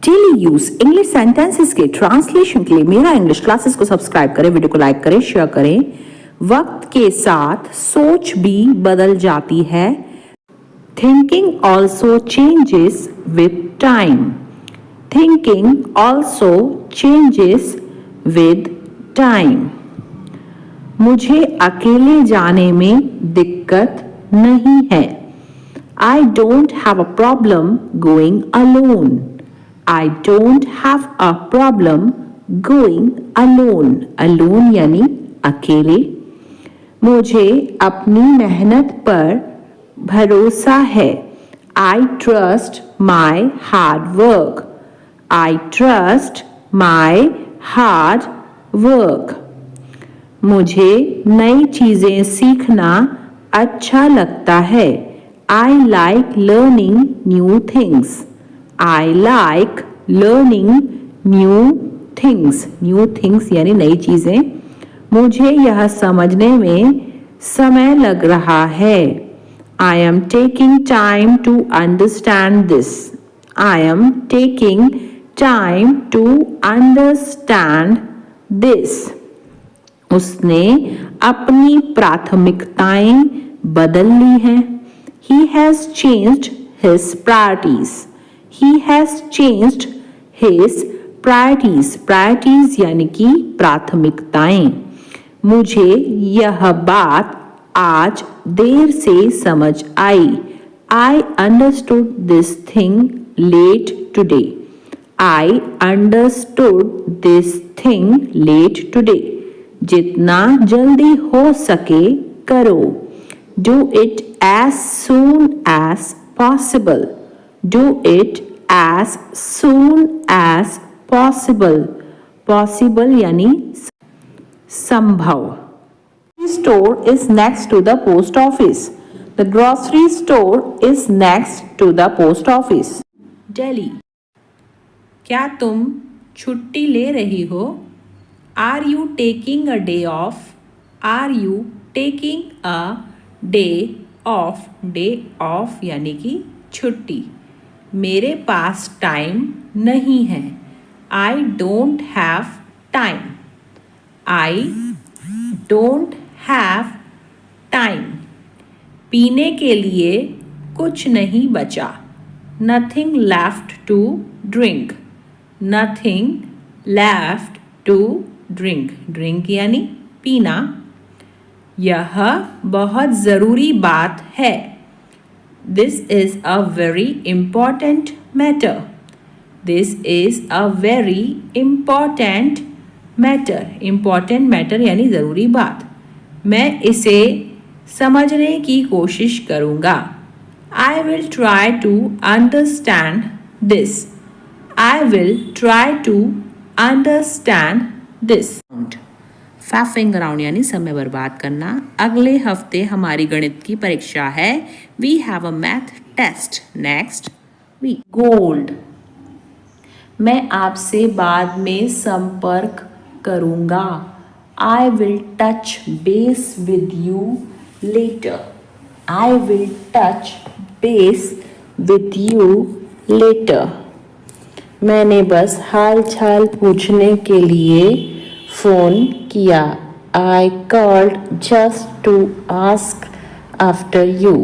Daily use English sentences के translation के लिए मेरा इंग्लिश क्लासेस को सब्सक्राइब करें, वीडियो को लाइक करें, शेयर करें। वक्त के साथ सोच भी बदल जाती है। Thinking also changes with time. Thinking also changes with time. मुझे अकेले जाने में दिक्कत नहीं है। I don't have a problem going alone. I don't have a problem going alone. Alone यानी अकेले। मुझे अपनी मेहनत पर भरोसा है। I trust my hard work. I trust my hard work. मुझे नई चीजें सीखना अच्छा लगता है। I like learning new things. I like learning new things. New things यानी नई चीजें। मुझे यह समझने में समय लग रहा है। I am taking time to understand this. I am taking time to understand this. उसने अपनी प्राथमिकताएं बदल ली हैं। He has changed his priorities. He has changed his priorities. Priorities यानी कि प्राथमिकताएं। मुझे यह बात आज देर से समझ आई। I understood this thing late today. I understood this thing late today. जितना जल्दी हो सके करो। Do it as soon as possible. Do it as soon as possible. Possible यानी संभव। The store is next to the post office. The grocery store is next to the post office. Delhi. क्या तुम छुट्टी ले रही हो? Are you taking a day off? Are you taking a day off? Day off यानी कि छुट्टी। मेरे पास टाइम नहीं है। I don't have time. I don't have time. पीने के लिए कुछ नहीं बचा। Nothing left to drink. Nothing left to drink. Drink यानी पीना। यह बहुत ज़रूरी बात है। This is a very important matter. This is a very important matter. Important matter यानी ज़रूरी बात। मैं इसे समझने की कोशिश करूँगा। I will try to understand this. I will try to understand this. Faffing around यानी समय बर्बाद करना। अगले हफ्ते हमारी गणित की परीक्षा है। We have a math test next week. Gold. मैं आपसे बाद में संपर्क करूँगा। I will touch base with you later. I will touch base with you later. मैंने बस हाल चाल पूछने के लिए फ़ोन किया। I called just to ask after you.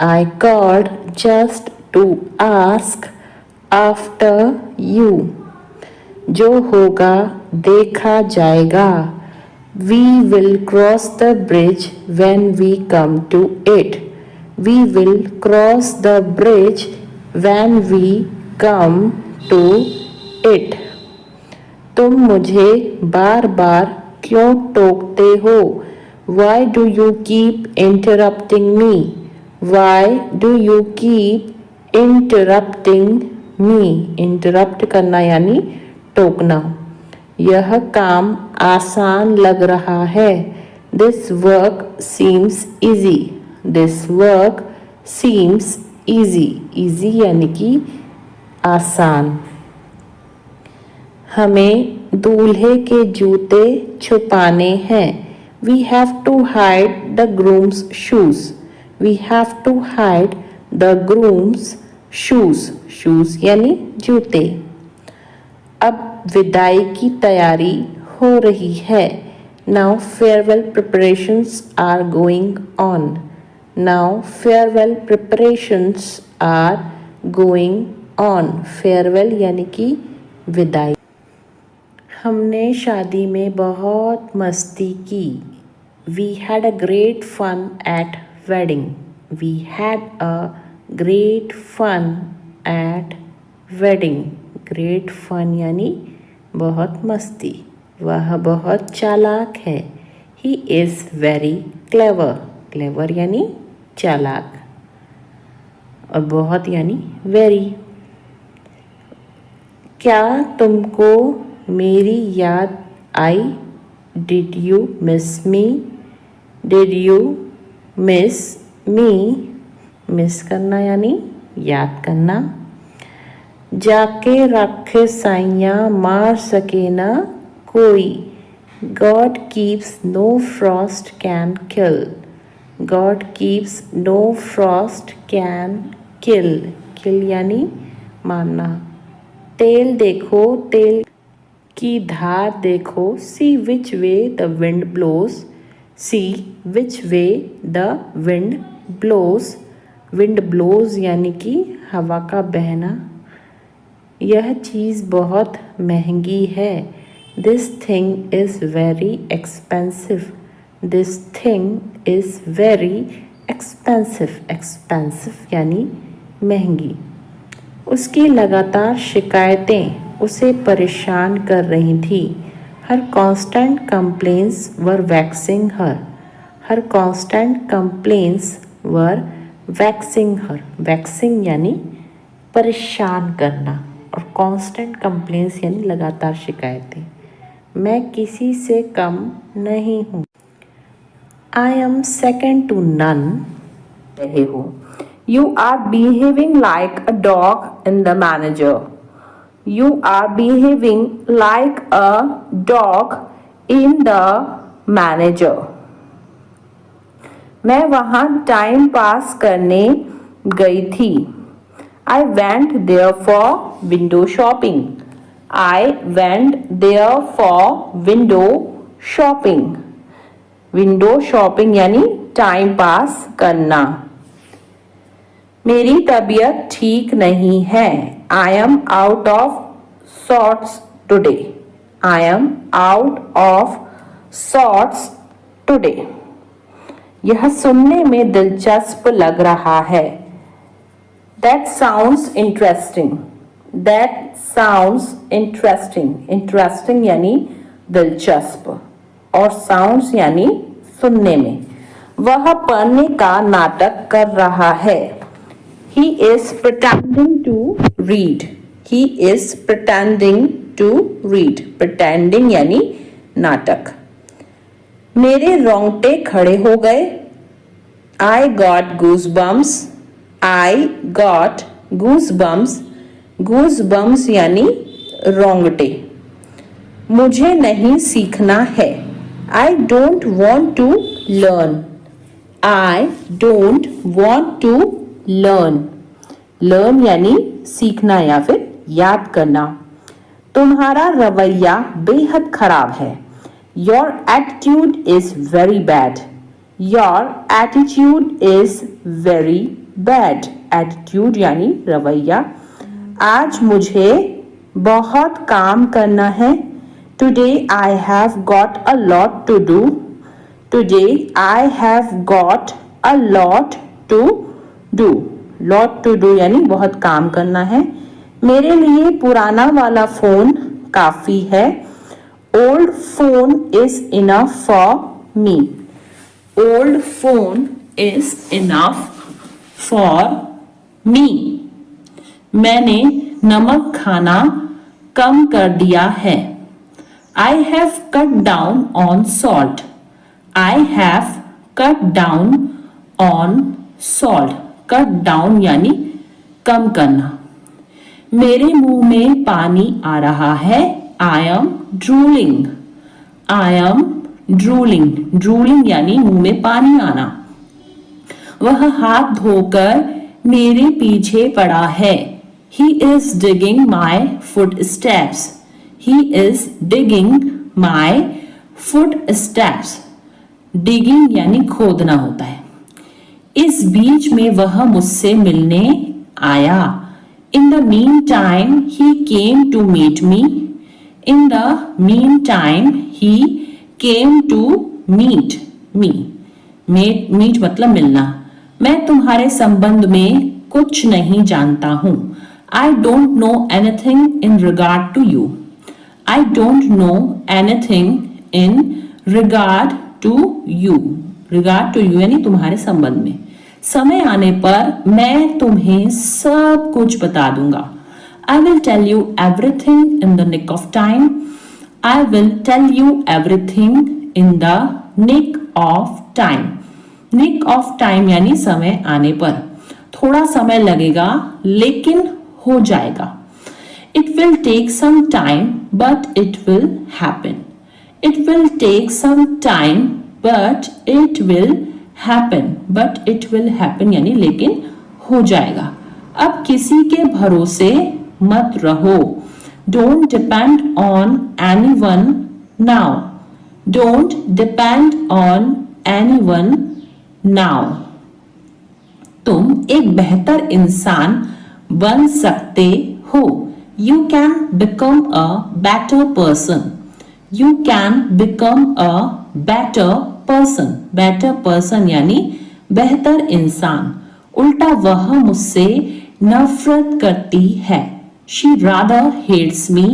I called just to ask after you. जो होगा देखा जाएगा। We will cross the bridge when we come to it. We will cross the bridge when we come to it. तुम मुझे बार बार क्यों टोकते हो? Why do you keep interrupting me? Why do you keep interrupting me? Interrupt करना यानी टोकना। यह काम आसान लग रहा है। This work seems easy. This work seems easy. Easy यानी कि आसान। हमें दूल्हे के जूते छुपाने हैं। We have to hide the groom's shoes. We have to hide the groom's shoes. Shoes यानी जूते। अब विदाई की तैयारी हो रही है। Now farewell preparations are going on. Now farewell preparations are going on. Farewell यानी कि विदाई। हमने शादी में बहुत मस्ती की। We had a great fun at wedding. We had a great fun at wedding. Great fun यानी बहुत मस्ती। वह बहुत चालाक है। He is very clever. Clever यानी चालाक और बहुत यानी very। क्या तुमको मेरी याद आई? Did you miss me? Did you miss me? Miss करना यानी याद करना। जाके रखे साइयाँ मार सके ना कोई। God keeps no frost can kill. God keeps no frost can kill. Kill यानी मारना। तेल देखो तेल की धार देखो। See which way the wind blows. See which way the wind blows. Wind blows यानी कि हवा का बहना। यह चीज़ बहुत महंगी है। This thing is very expensive. This thing is very expensive. Expensive यानी महंगी। उसकी लगातार शिकायतें उसे परेशान कर रही थी। Her constant complaints were vexing her. Her constant complaints were vexing her. Vexing यानी परेशान करना और constant complaints यानी लगातार शिकायतें। मैं किसी से कम नहीं हूँ। I am second to none. रहे हो। You are behaving like a dog in the manager. You are behaving like a dog in the manager. मैं वहाँ टाइम पास करने गई थी। I went there for window shopping. I went there for window shopping. Window shopping यानी time pass करना। मेरी तबीयत ठीक नहीं है। I am out of sorts today. I am out of sorts today. यह सुनने में दिलचस्प लग रहा है। That sounds interesting. That sounds interesting. Interesting यानी दिलचस्प और sounds यानी सुनने में। वह पढ़ने का नाटक कर रहा है। He is pretending to read. He is pretending to read. Pretending यानी नाटक। मेरे रोंगटे खड़े हो गए। I got goosebumps. I got goosebumps. Goosebumps यानी रोंगटे। मुझे नहीं सीखना है। I don't want to learn. I don't want to learn. Learn यानी सीखना या फिर याद करना। तुम्हारा रवैया बेहद खराब है। Your attitude is very bad. Your attitude is very bad. Attitude यानी रवैया। आज मुझे बहुत काम करना है। Today I have got a lot to do. Today I have got a lot to do. Lot to do यानी बहुत काम करना है। मेरे लिए पुराना वाला फोन काफी है। Old phone is enough for me. Old phone is enough for me. मैंने नमक खाना कम कर दिया है। I have cut down on salt. I have cut down on salt. Cut down यानी कम करना। मेरे मुंह में पानी आ रहा है। I am drooling. I am drooling. Drooling यानी मुंह में पानी आना। वह हाथ धोकर मेरे पीछे पड़ा है। He is digging my footsteps. He is digging my footsteps. Digging यानी खोदना होता है. इस बीच में वह मुझसे मिलने आया. In the meantime, he came to meet me. In the meantime, he came to meet me. Meet मतलब मिलना. मैं तुम्हारे संबंध में कुछ नहीं जानता हूँ. I don't know anything in regard to you. I don't know anything in regard to you. Regard to you यानी तुम्हारे संबंध में. समय आने पर मैं तुम्हें सब कुछ बता दूंगा. I will tell you everything in the nick of time. I will tell you everything in the nick of time. Nick of time यानी समय आने पर. थोड़ा समय लगेगा लेकिन हो जाएगा. It will take some time but it will happen. It will take some time but it will happen. But it will happen यानी लेकिन हो जाएगा. अब किसी के भरोसे मत रहो. Don't depend on anyone now. Don't depend on anyone now. तुम एक बेहतर इंसान बन सकते हो. You can become a better person. You can become a better person. Better person यानी बेहतर इंसान. उल्टा वह मुझसे नफरत करती है. She rather hates me.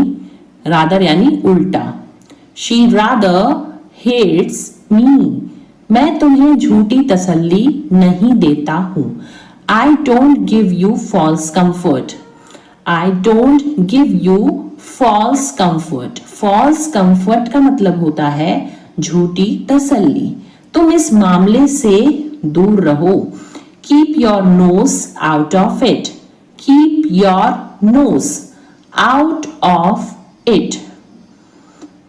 Rather यानी उल्टा. She rather hates me. मैं तुम्हें झूठी तसल्ली नहीं देता हूँ. I don't give you false comfort. I don't give you false comfort. False comfort का मतलब होता है झूठी तसल्ली. तुम इस मामले से दूर रहो. Keep your nose out of it. Keep your nose out of it.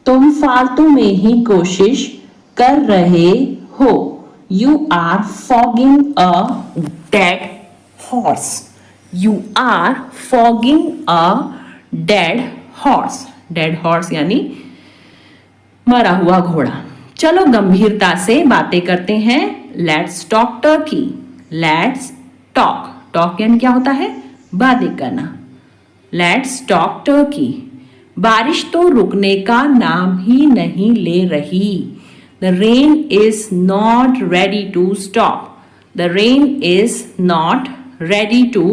तुम फालतू में ही कोशिश कर रहे हो. You are fogging a dead horse. You are fogging a dead horse. Dead horse यानी मरा हुआ घोड़ा. चलो गंभीरता से बातें करते हैं. Let's talk turkey. Let's talk. Talk यानी क्या होता है? बातें करना. Let's talk turkey. बारिश तो रुकने का नाम ही नहीं ले रही. The rain is not ready to stop. The rain is not ready to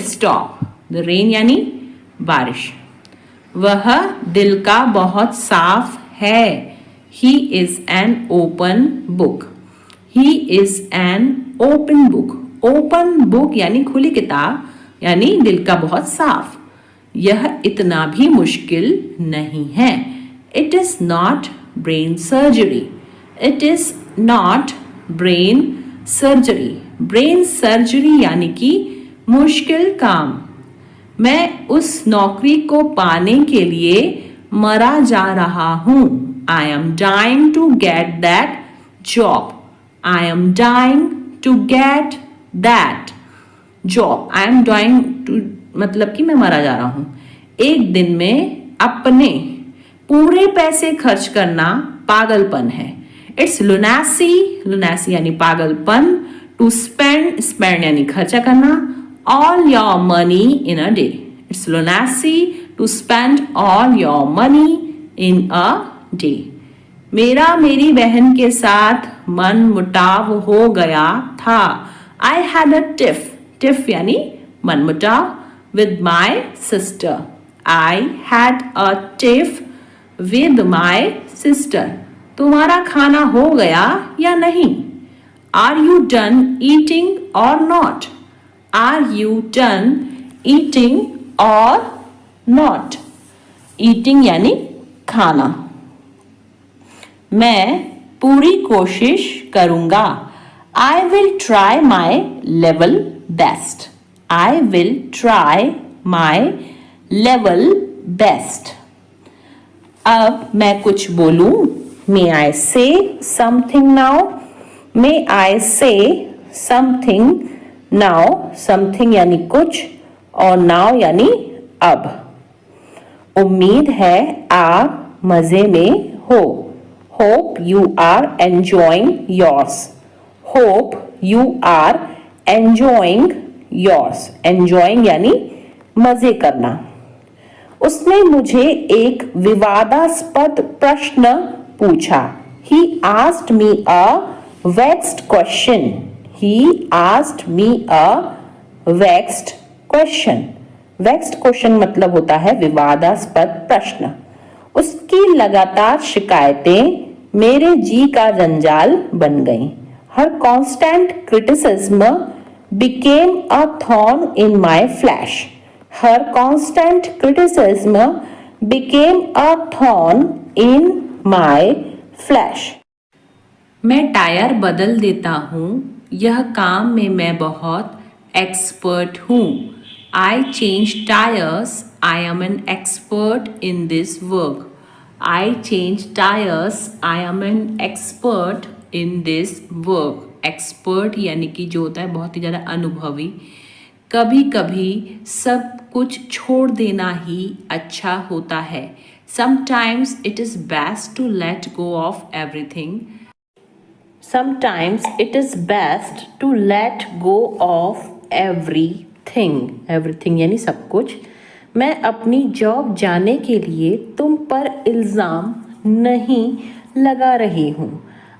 stop. The rain यानी बारिश. वह दिल का बहुत साफ है. He is an open book. He is an open book. Open book यानी खुली किताब यानी दिल का बहुत साफ. यह इतना भी मुश्किल नहीं है. It is not brain surgery. It is not brain surgery. Brain surgery यानी कि मुश्किल काम. मैं उस नौकरी को पाने के लिए मरा जा रहा हूँ. I am dying to get that job. I am dying to get that job. I am dying to मतलब कि मैं मरा जा रहा हूँ. एक दिन में अपने पूरे पैसे खर्च करना पागलपन है. It's lunacy. Lunacy यानी पागलपन. To spend. Spend यानी खर्चा करना. All your money in a day. It's lunacy to spend all your money in a day. मेरा मेरी बहन के साथ मन मुटाव हो गया था. I had a tiff. Tiff यानी मन मुटाव. With my sister. I had a tiff with my sister. तुम्हारा खाना हो गया या नहीं? Are you done eating or not? Are you done eating or not? Eating यानी खाना. मैं पूरी कोशिश करूंगा. I will try my level best. I will try my level best. अब मैं कुछ बोलूं. May I say something now? May I say something now? Something यानी कुछ और now यानी अब. उम्मीद है आप मजे में हो। Hope you are enjoying yours. Hope you are enjoying yours. Enjoying यानी मजे करना। उसने मुझे एक विवादास्पद प्रश्न पूछा। He asked me a vexed question. He asked me a vexed question. Vexed question मतलब होता है विवादास्पद प्रश्न। उसकी लगातार शिकायतें मेरे जी का जंजाल बन गईं। Her constant criticism became a thorn in my flesh. Her constant criticism became a thorn in my flesh. मैं टायर बदल देता हूँ। यह काम में मैं बहुत एक्सपर्ट हूँ। I change tires. I am an expert in this work. I change tires. I am an expert in this work. Expert यानी कि जो होता है बहुत ही ज़्यादा अनुभवी। कभी कभी सब कुछ छोड़ देना ही अच्छा होता है। Sometimes it is best to let go of everything. Sometimes it is best to let go of everything. Everything यानी सब कुछ। मैं अपनी जॉब जाने के लिए तुम पर इल्ज़ाम नहीं लगा रही हूँ।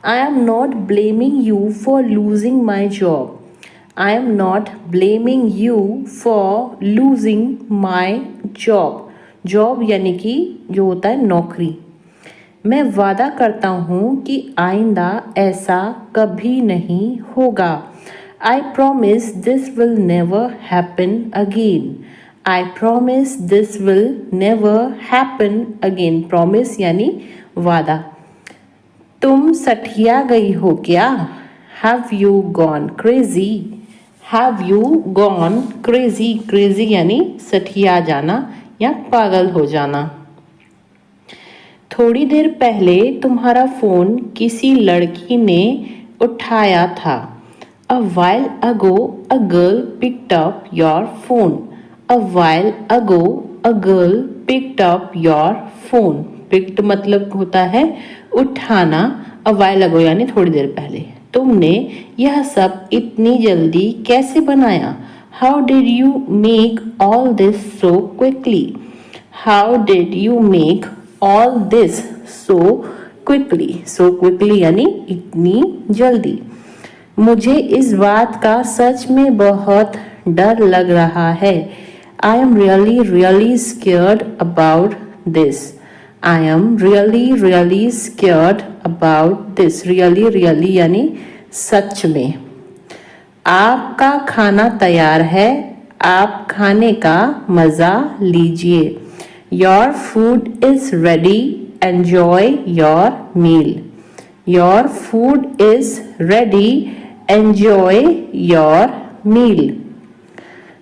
I am not blaming you for losing my job. I am not blaming you for losing my job. Job यानी कि जो होता है नौकरी। मैं वादा करता हूँ कि आइंदा ऐसा कभी नहीं होगा। I promise this will never happen again. I promise this will never happen again. Promise यानी वादा। तुम सठिया गई हो क्या? Have you gone crazy? Have you gone crazy? Crazy यानी सठिया जाना या पागल हो जाना। थोड़ी देर पहले तुम्हारा फोन किसी लड़की ने उठाया था। A while ago a girl picked up your phone. A while ago a girl picked up your phone. Picked मतलब होता है उठाना। A while ago यानी थोड़ी देर पहले। तुमने यह सब इतनी जल्दी कैसे बनाया? How did you make all this so quickly? How did you make all this so quickly? So quickly यानी इतनी जल्दी। मुझे इस बात का सच में बहुत डर लग रहा है। I am really really scared about this. I am really really scared about this. Really really यानी सच में। आपका खाना तैयार है। आप खाने का मज़ा लीजिए। Your food is ready. Enjoy your meal. Your food is ready. Enjoy your meal.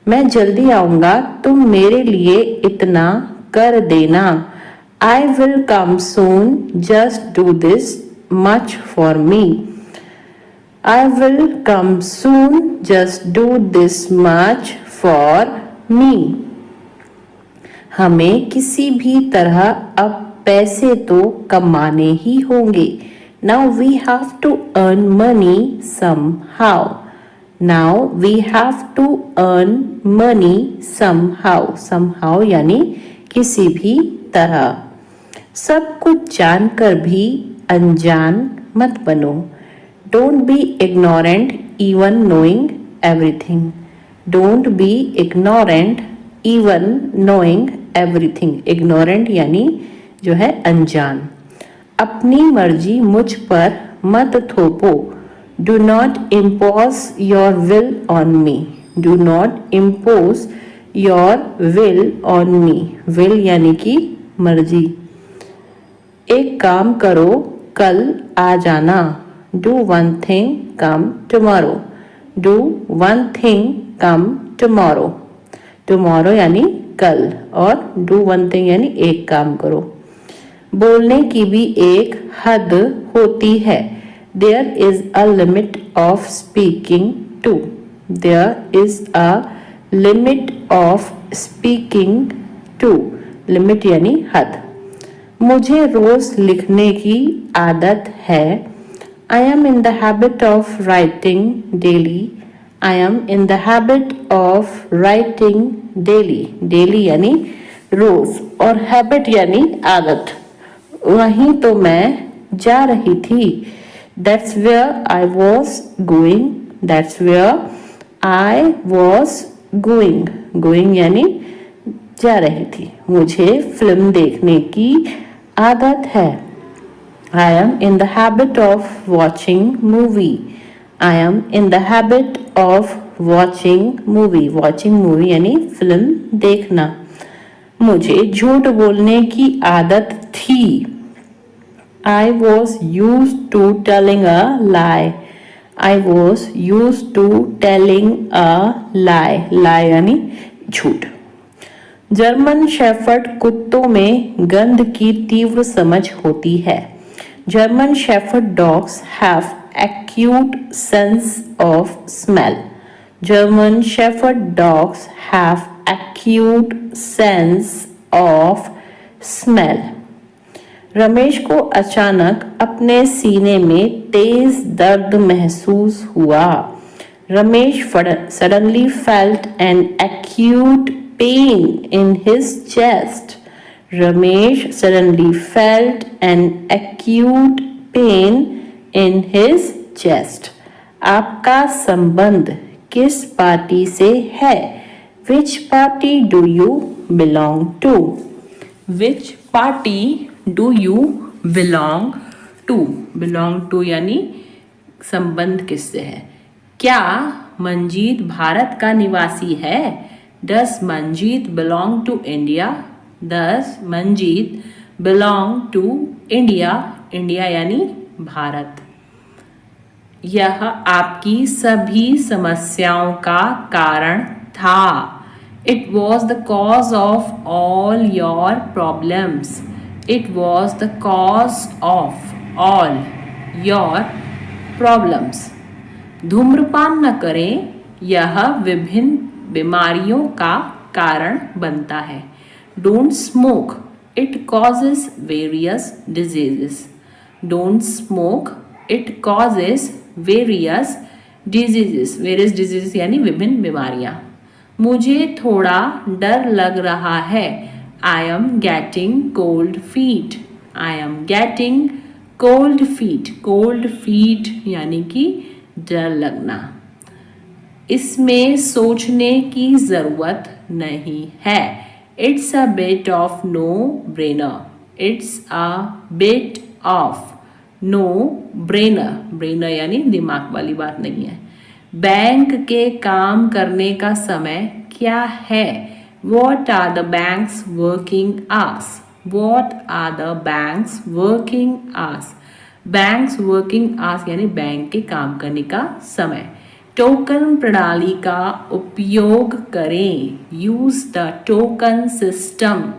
मैं जल्दी आऊँगा। तुम मेरे लिए इतना कर देना। I will come soon. Just do this much for me. I will come soon. Just do this much for me. हमें किसी भी तरह अब पैसे तो कमाने ही होंगे। Now we have to earn money somehow. Now we have to earn money somehow. Somehow यानी किसी भी तरह। सब कुछ जानकर भी अनजान मत बनो। Don't be ignorant even knowing everything. Don't be ignorant even knowing everything. Ignorant यानी जो है अनजान। अपनी मर्जी मुझ पर मत थोपो। Do not impose your will on me. Do not impose your will on me. Will यानी कि मर्जी। एक काम करो, कल आ जाना। Do one thing, come tomorrow. Do one thing, come tomorrow. Tomorrow यानी कल और do one thing यानी एक काम करो। बोलने की भी एक हद होती है। There is a limit of speaking too. There is a limit of speaking too. Limit यानी हद। मुझे रोज लिखने की आदत है। I am in the habit of writing daily. I am in the habit of writing daily. Daily यानी रोज और habit यानी आदत। वहीं तो मैं जा रही थी। That's where I was going. That's where I was going. Going यानी जा रही थी। मुझे फिल्म देखने की आदत है। I am in the habit of watching movie. I am in the habit of watching movie. Watching movie यानी फिल्म देखना। मुझे झूठ बोलने की आदत थी। I was used to telling a lie. I was used to telling a lie. Lie यानी झूठ। जर्मन शेफर्ड कुत्तों में गंध की तीव्र समझ होती है। German Shepherd dogs have acute sense of smell. German Shepherd dogs have acute sense of smell. Ramesh को अचानक अपने सीने में तेज दर्द महसूस हुआ। Ramesh suddenly felt an acute pain in his chest. Ramesh suddenly felt an acute pain in his chest. आपका संबंध किस पार्टी से है? Which party do you belong to? Which party do you belong to? Belong to यानी संबंध किससे है? क्या मंजीत भारत का निवासी है? Does Manjeet belong to India? Does Manjeet belong to India? India यानी भारत। यह आपकी सभी समस्याओं का कारण था। It was the cause of all your problems. It was the cause of all your problems. धूम्रपान न करें, यह विभिन्न बीमारियों का कारण बनता है। Don't smoke. It causes various diseases. Don't smoke. It causes various diseases. Various diseases यानी विभिन्न बीमारियां। मुझे थोड़ा डर लग रहा है। I am getting cold feet. I am getting cold feet. Cold feet यानी कि डर लगना। इसमें सोचने की जरूरत नहीं है। It's a bit of no-brainer. It's a bit of no-brainer. Brainer यानी दिमाग वाली बात नहीं है। बैंक के काम करने का समय क्या है? What are the bank's working hours? What are the bank's working hours? Bank's working hours यानी बैंक के काम करने का समय। टोकन प्रणाली का उपयोग करें। Use the token system.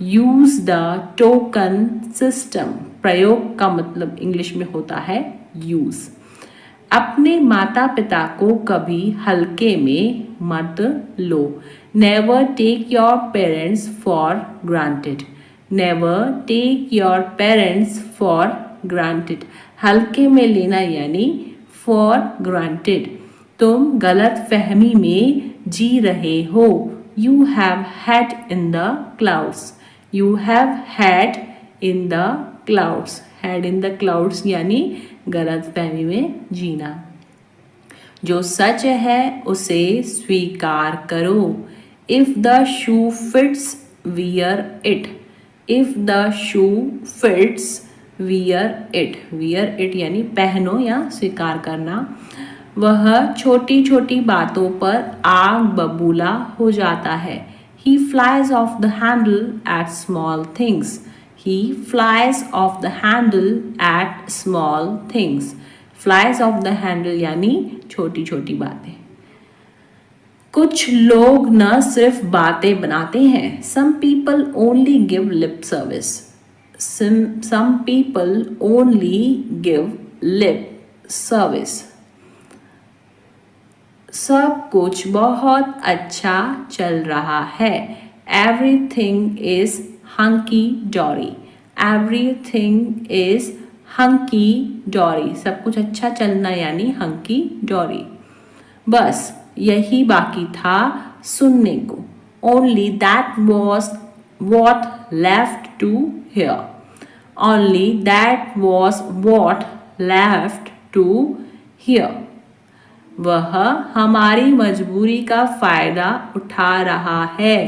Use the token system. प्रयोग का मतलब इंग्लिश में होता है यूज। अपने माता पिता को कभी हल्के में मत लो। Never take your parents for granted. Never take your parents for granted. हल्के में लेना यानी फॉर ग्रांटेड। तुम गलत फहमी में जी रहे हो। You have had in the clouds. You have had in the clouds. Had in the clouds यानी गलत फहमी में जीना। जो सच है उसे स्वीकार करो। If the shoe fits wear it. If the shoe fits wear it. Wear it यानी पहनो या स्वीकार करना। वह छोटी छोटी बातों पर आग बबूला हो जाता है। He flies off the handle at small things. He flies off the handle at small things. Flies off the handle यानी छोटी छोटी बातें। कुछ लोग न सिर्फ बातें बनाते हैं। Some people only give lip service. Some people only give lip service. सब कुछ बहुत अच्छा चल रहा है। Everything is hunky dory. Everything is hunky dory. सब कुछ अच्छा चलना यानी hunky dory. बस यही बाकी था सुनने को. Only that was what left to hear. Only that was what left to hear. वह हमारी मजबूरी का फायदा उठा रहा है.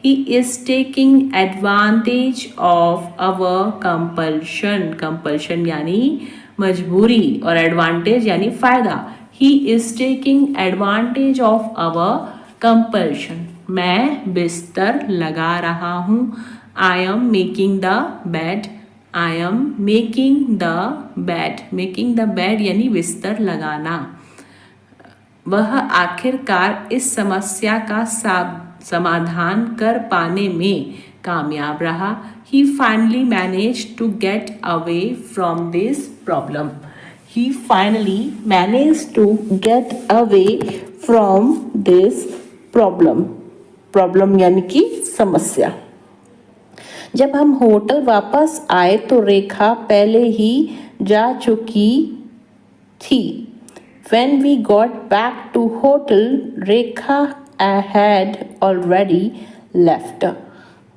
He is taking advantage of our compulsion. Compulsion यानी मजबूरी और advantage यानी फायदा. He is taking advantage of our compulsion. मैं बिस्तर लगा रहा हूँ. I am making the bed. I am making the bed. Making the bed यानी बिस्तर लगाना. वह आखिरकार इस समस्या का समाधान कर पाने में कामयाब रहा. He finally managed to get away from this problem. He finally managed to get away from this problem. Problem यानी कि समस्या. जब हम होटल वापस आए तो रेखा पहले ही जा चुकी थी. When we got back to hotel, Rekha had already left.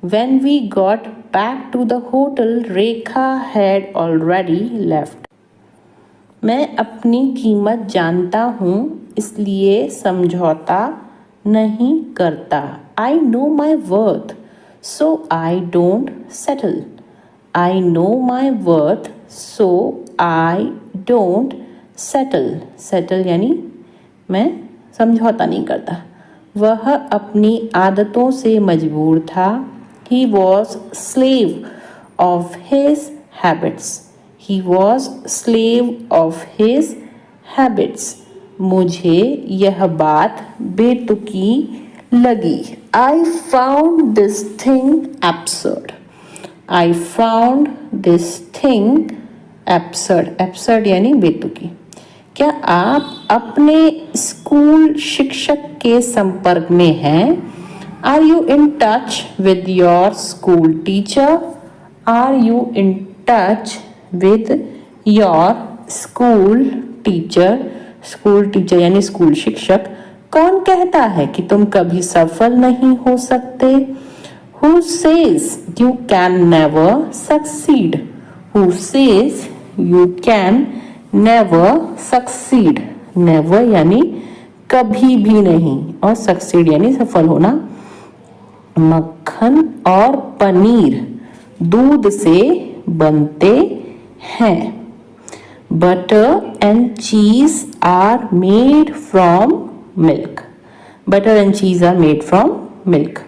When we got back to the hotel, Rekha had already left. मैं अपनी कीमत जानता हूँ इसलिए समझौता नहीं करता. I know my worth, so I don't settle. I know my worth, so I don't settle यानी मैं समझौता नहीं करता. वह अपनी आदतों से मजबूर था. He was slave of his habits. He was slave of his habits. मुझे यह बात बेतुकी लगी. I found this thing absurd. I found this thing absurd. Absurd यानी बेतुकी. क्या आप अपने स्कूल शिक्षक के संपर्क में हैं? Are you in touch with your school teacher? Are you in touch with your school teacher? School teacher यानी स्कूल शिक्षक. कौन कहता है कि तुम कभी सफल नहीं हो सकते? Who says you can never succeed? Who says you can never succeed? never यानी कभी भी नहीं और succeed यानी सफल होना. मक्खन और पनीर दूध से बनते हैं. Butter and cheese are made from milk. Butter and cheese are made from milk.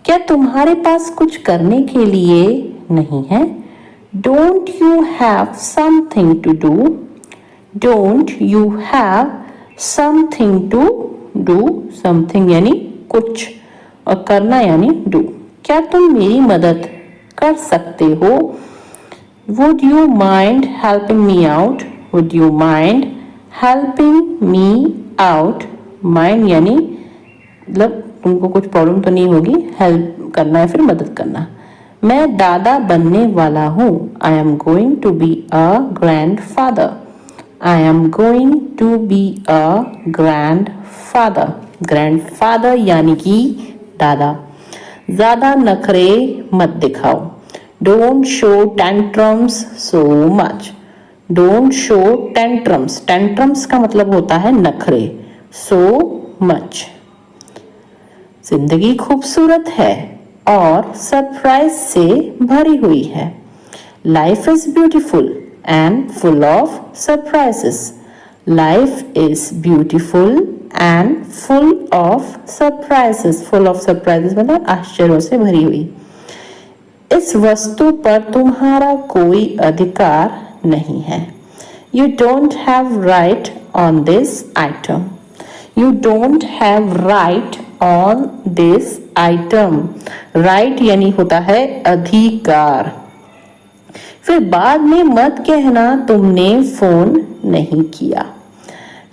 क्या तुम्हारे पास कुछ करने के लिए नहीं है? Don't you have something to do? Don't you have something to do? Something यानी कुछ और करना यानी do. क्या तुम मेरी मदद कर सकते हो? Would you mind helping me out? Would you mind helping me out? Mind यानी मतलब तुमको कुछ प्रॉब्लम तो नहीं होगी. हेल्प करना है फिर मदद करना. मैं दादा बनने वाला हूँ. I am going to be a grandfather. I am going to be a grandfather. Grandfather यानी कि दादा. ज़्यादा नखरे मत दिखाओ. Don't show tantrums so much. Don't show tantrums. Tantrums का मतलब होता है नखरे. So much. जिंदगी खूबसूरत है और सरप्राइज से भरी हुई है. Life is beautiful and full of surprises. Life is beautiful and full of surprises. Full of surprises मतलब आश्चर्यों से भरी हुई. इस वस्तु पर तुम्हारा कोई अधिकार नहीं है. You don't have right on this item. You don't have right on this item. Right यानी होता है अधिकार. फिर बाद में मत कहना तुमने फोन नहीं किया.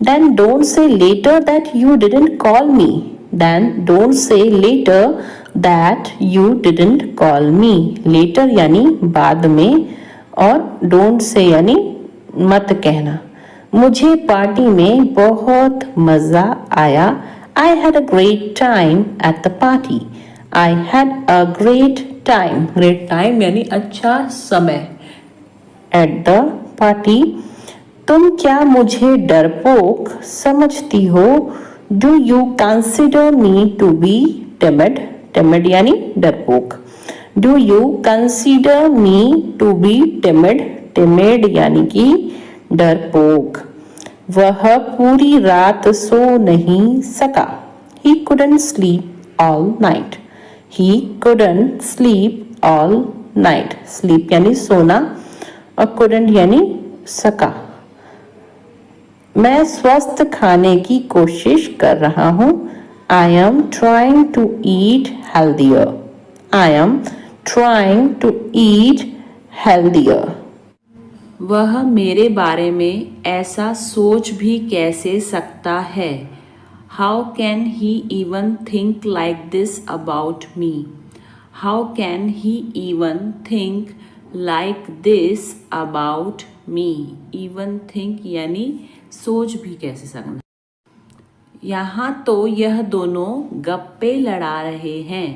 Then don't say later that you didn't call me. Then don't say later that you didn't call me. Later यानी बाद में, और डोंट से यानी मत कहना। मुझे पार्टी में बहुत मजा आया। I had a great time at the party. I had a great time, great time यानी अच्छा समय, एट द पार्टी। तुम क्या मुझे डरपोक समझती हो? Do you consider me to be timid? Timid यानी डरपोक। Do you consider me to be timid? Timid यानी कि डरपोक। वह पूरी रात सो नहीं सका। He couldn't sleep all night. He couldn't sleep all night. Sleep यानी सोना और couldn't यानी सका। मैं स्वस्थ खाने की कोशिश कर रहा हूँ। I am trying to eat healthier. I am trying to eat healthier. वह मेरे बारे में ऐसा सोच भी कैसे सकता है? How can he even think like this about me? How can he even think like this about me? Even think यानी सोच भी कैसे सकना। यहाँ तो यह दोनों गप्पे लड़ा रहे हैं।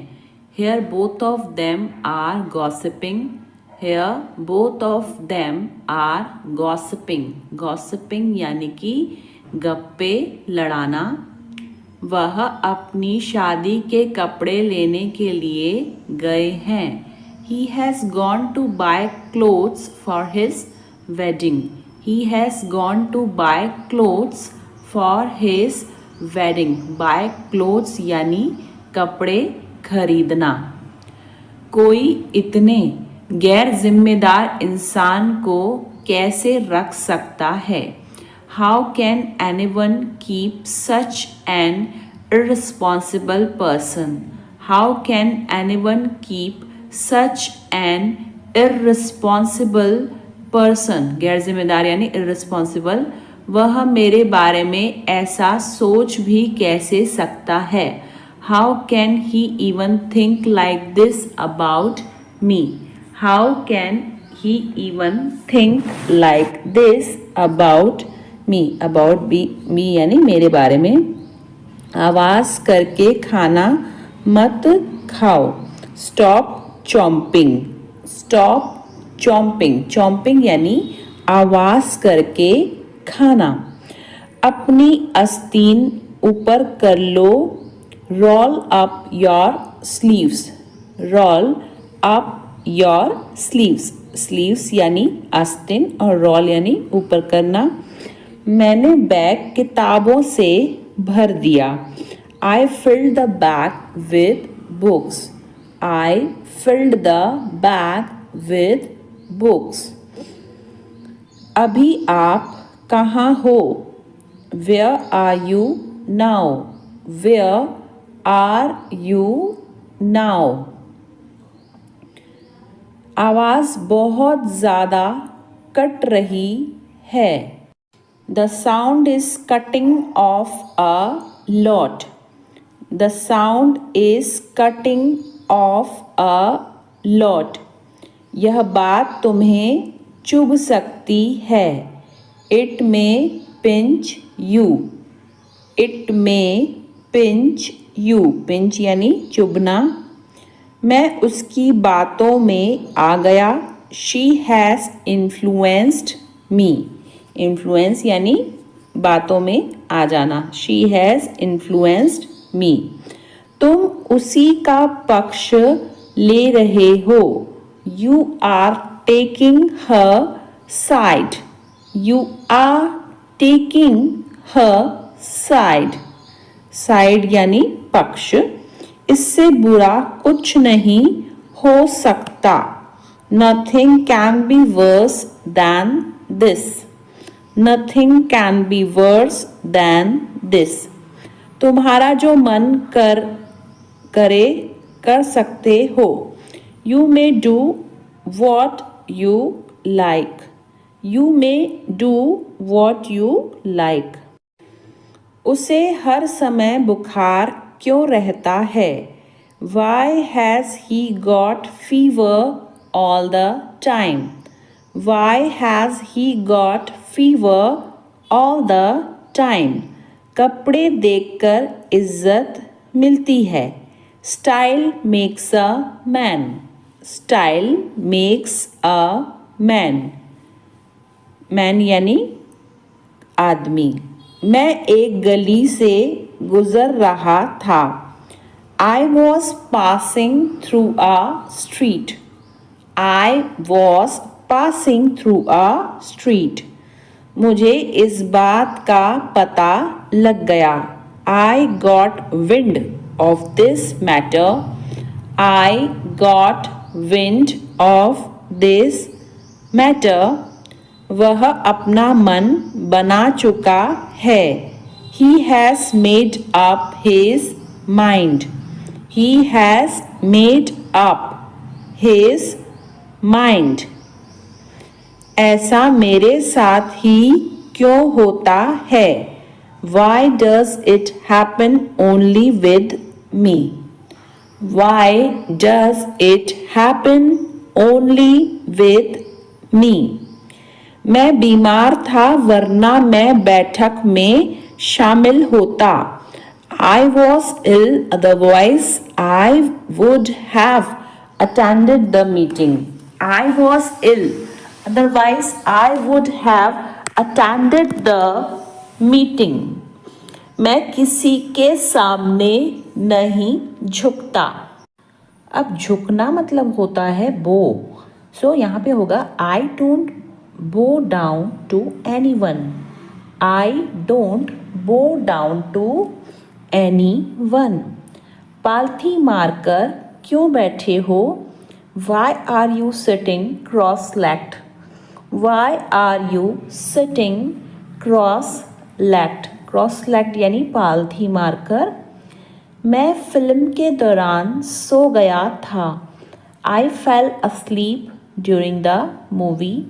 Here both of them are gossiping. Here both of them are gossiping. Gossiping यानी कि गप्पे लड़ाना। वह अपनी शादी के कपड़े लेने के लिए गए हैं। He has gone to buy clothes for his wedding. He has gone to buy clothes for his wedding. Buy clothes यानी कपड़े खरीदना। कोई इतने गैर जिम्मेदार इंसान को कैसे रख सकता है? How can anyone keep such an irresponsible person? How can anyone keep such an irresponsible person? गैर जिम्मेदार यानी irresponsible। वह मेरे बारे में ऐसा सोच भी कैसे सकता है? How can he even think like this about me? How can he even think like this about me? About me यानी मेरे बारे में। आवाज करके खाना मत खाओ। Stop chomping. Stop chomping. Chomping यानी आवाज करके खाना। अपनी आस्तीन ऊपर कर लो। Roll up your sleeves. Roll up your sleeves. Sleeves यानी आस्तीन और roll यानी ऊपर करना। मैंने बैग किताबों से भर दिया। I filled the bag with books. I filled the bag with books. अभी आप कहाँ हो? Where are you now? Where are you now? आवाज बहुत ज़्यादा कट रही है। The sound is cutting off a lot. The sound is cutting off a lot. यह बात तुम्हें चुभ सकती है। It may pinch you. It may pinch you. Pinch यानी चुभना। मैं उसकी बातों में आ गया। She has influenced me. Influence यानी बातों में आ जाना। She has influenced me. तुम उसी का पक्ष ले रहे हो। You are taking her side. You are taking her side. Side यानी पक्ष। इससे बुरा कुछ नहीं हो सकता। Nothing can be worse than this. Nothing can be worse than this. तुम्हारा जो मन कर सकते हो। You may do what you like. You may do what you like. उसे हर समय बुखार क्यों रहता है? Why has he got fever all the time? Why has he got fever all the time? कपड़े देखकर इज्जत मिलती है. Style makes a man. Style makes a man. Man यानी आदमी. मैं एक गली से गुजर रहा था. I was passing through a street. I was passing through a street. मुझे इस बात का पता लग गया. I got wind of this matter. I got wind of this matter. वह अपना मन बना चुका है. He has made up his mind. He has made up his mind. ऐसा मेरे साथ ही क्यों होता है? Why does it happen only with me? Why does it happen only with me? मैं बीमार था वरना मैं बैठक में शामिल होता. I was ill, otherwise I would have attended the meeting. I was ill, otherwise I would have attended the meeting. मैं किसी के सामने नहीं झुकता. अब झुकना मतलब होता है बो. सो यहाँ पे होगा I don't bow down to anyone. I don't bow down to anyone. पालथी मारकर क्यों बैठे हो? Why are you sitting cross-legged? Why are you sitting cross-legged? Cross-legged यानी पालथी मारकर. मैं फिल्म के दौरान सो गया था. I fell asleep during the movie.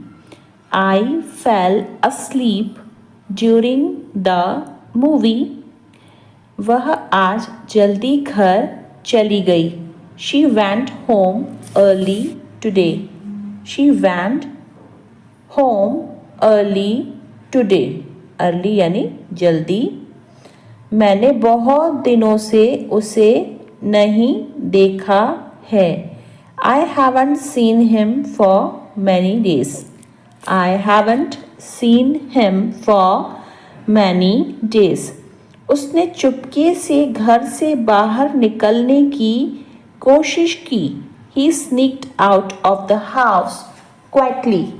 I fell asleep during the movie. वह आज जल्दी घर चली गई. She went home early today. She went home early today. Early यानी जल्दी. मैंने बहुत दिनों से उसे नहीं देखा है. I haven't seen him for many days. I haven't seen him for many days. उसने चुपके से घर से बाहर निकलने की कोशिश की. He sneaked out of the house quietly.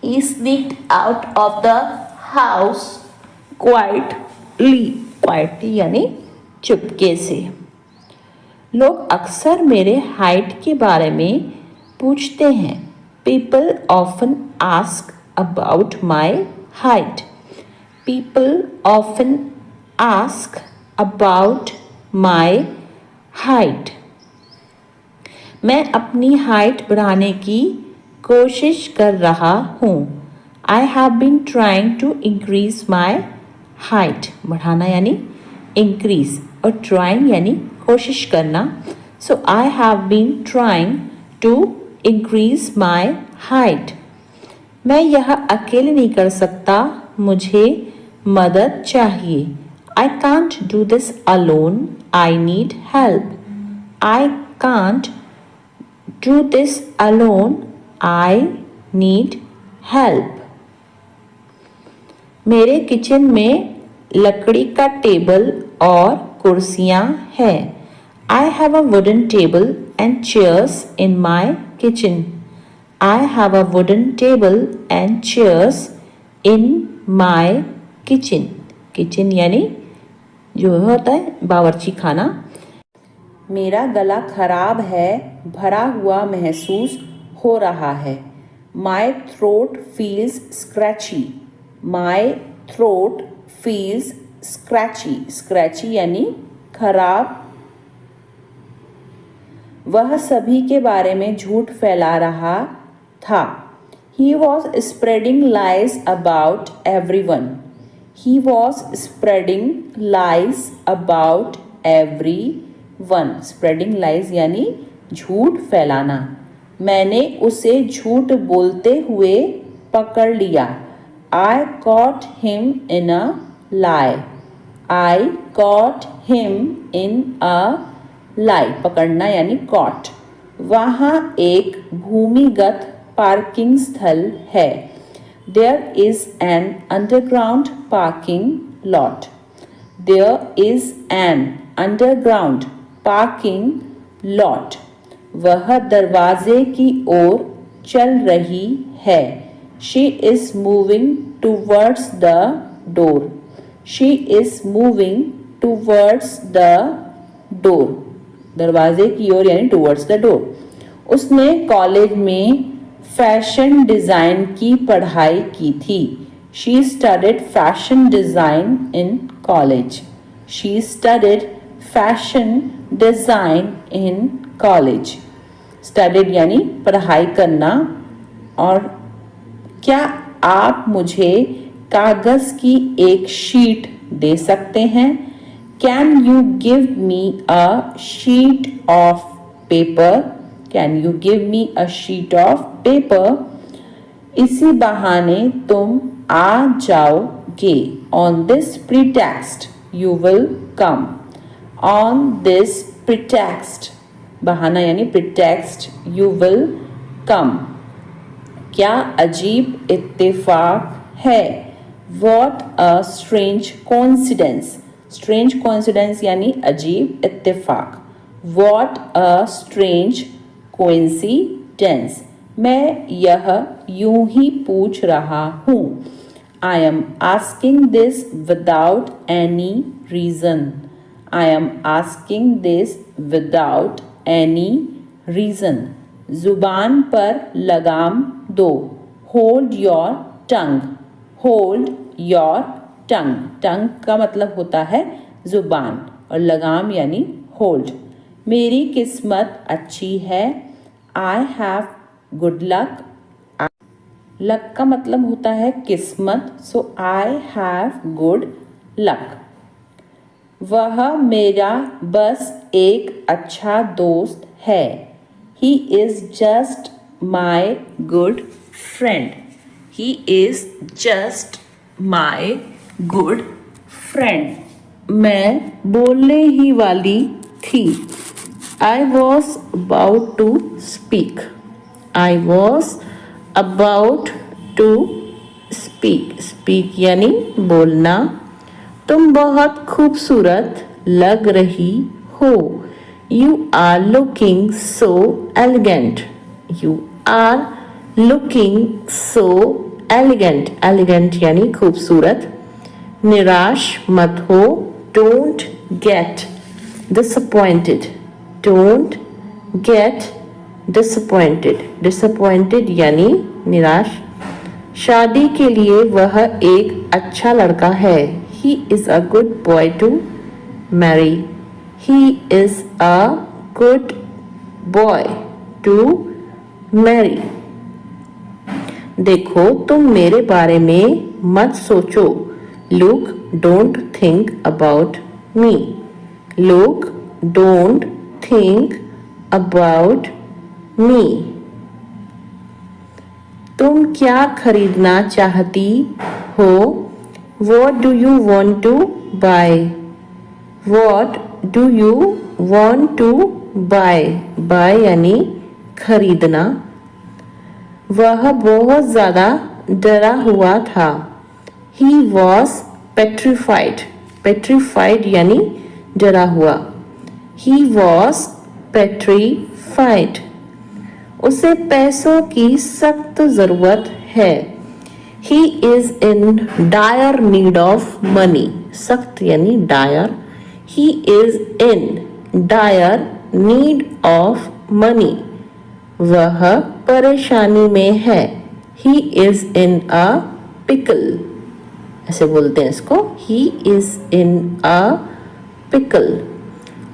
He sneaked out of the house quietly. Quietly यानी चुपके से. लोग अक्सर मेरे हाइट के बारे में पूछते हैं. People often ask about my height. People often ask about my height. मैं अपनी हाइट बढ़ाने की कोशिश कर रहा हूँ. I have been trying to increase my height. बढ़ाना यानी increase और trying यानी कोशिश करना. So I have been trying to increase my height. मैं यह अकेले नहीं कर सकता. मुझे मदद चाहिए. I can't do this alone. I need help. I can't do this alone. I need help. मेरे किचन में लकड़ी का टेबल और कुर्सियाँ हैं. I have a wooden table and chairs in my kitchen. I have a wooden table and chairs in my kitchen. Kitchen यानी जो होता है बावर्ची खाना. मेरा गला खराब है. भरा हुआ महसूस हो रहा है. My throat feels scratchy. My throat feels scratchy. Scratchy यानी खराब. वह सभी के बारे में झूठ फैला रहा था. He was spreading lies about everyone. He was spreading lies about everyone. 1. Spreading lies यानी झूठ फैलाना. मैंने उसे झूठ बोलते हुए पकड़ लिया. I caught him in a lie. I caught him in a lie. पकड़ना यानी caught. वहाँ एक भूमिगत पार्किंग स्थल है. There is an underground parking lot. There is an underground parking lot. वह दरवाजे की ओर चल रही है. She is moving towards the door. She is moving towards the door. दरवाजे की ओर यानी towards the door. उसने कॉलेज में फैशन डिज़ाइन की पढ़ाई की थी. She studied fashion design in college. She studied fashion design in college. Studied यानी पढ़ाई करना. और क्या आप मुझे कागज की एक शीट दे सकते हैं? Can you give me a sheet of paper? Can you give me a sheet of paper? इसी बहाने तुम आ जाओगे. On this pretext you will come. On this pretext बहाना यानी pretext you will come. क्या अजीब इत्तेफाक है. What a strange coincidence. Strange coincidence यानी अजीब इत्तेफाक. What a strange coincidence. मैं यह यूं ही पूछ रहा हूँ. I am asking this without any reason. I am asking this without any reason. जुबान पर लगाम दो. Hold your tongue. Hold your tongue. Tongue का मतलब होता है जुबान और लगाम यानी hold. मेरी किस्मत अच्छी है. I have good luck. Luck का मतलब होता है किस्मत. So I have good luck. वह मेरा बस एक अच्छा दोस्त है. He is just my good friend. He is just my good friend. मैं बोलने ही वाली थी. I was about to speak. I was about to speak. Speak यानी बोलना. तुम बहुत खूबसूरत लग रही हो. You are looking so elegant. You are looking so elegant. Elegant यानी खूबसूरत. निराश मत हो. Don't get disappointed. Don't get disappointed. Disappointed यानी निराश. शादी के लिए वह एक अच्छा लड़का है. He is a good boy to marry. He is a good boy to marry. देखो तुम मेरे बारे में मत सोचो. Look don't think about me. Look don't think about me. तुम क्या खरीदना चाहती हो? What do you want to buy? What do you want to buy? Buy यानी खरीदना. वह बहुत ज़्यादा डरा हुआ था. He was petrified. Petrified यानी डरा हुआ. He was petrified. उसे पैसों की सख्त ज़रूरत है. He is in dire need of money. सख्त यानी dire. He is in dire need of money. वह परेशानी में है. He is in a pickle. ऐसे बोलते हैं इसको. He is in a pickle.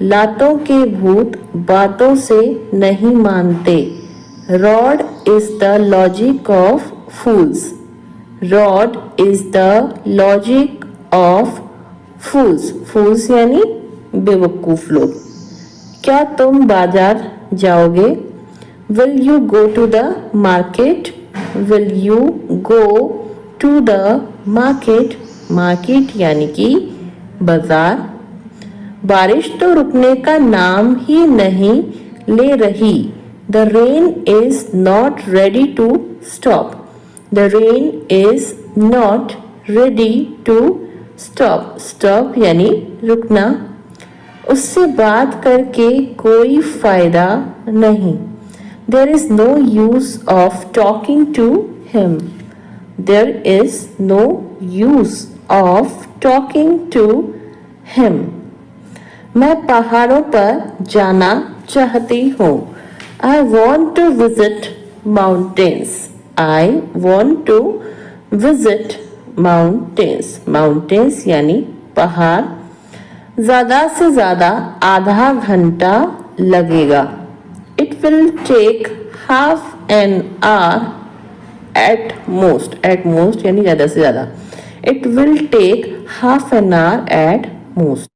लातों के भूत बातों से नहीं मानते. Rod is the logic of fools. Rod is the logic of fools. Fools यानी बेवकूफ लोग. क्या तुम बाजार जाओगे? Will you go to the market? Will you go to the market? Market यानी कि बाजार। बारिश तो रुकने का नाम ही नहीं ले रही। The rain is not ready to stop. The rain is not ready to stop. Stop यानी रुकना। उससे बात करके कोई फायदा नहीं। There is no use of talking to him. There is no use of talking to him. मैं पहाड़ों पर जाना चाहती हूँ। I want to visit mountains. I want to visit mountains. Mountains यानी पहाड़। ज्यादा से ज्यादा आधा घंटा लगेगा। It will take half an hour at most. At most यानी ज्यादा से ज्यादा। It will take half an hour at most.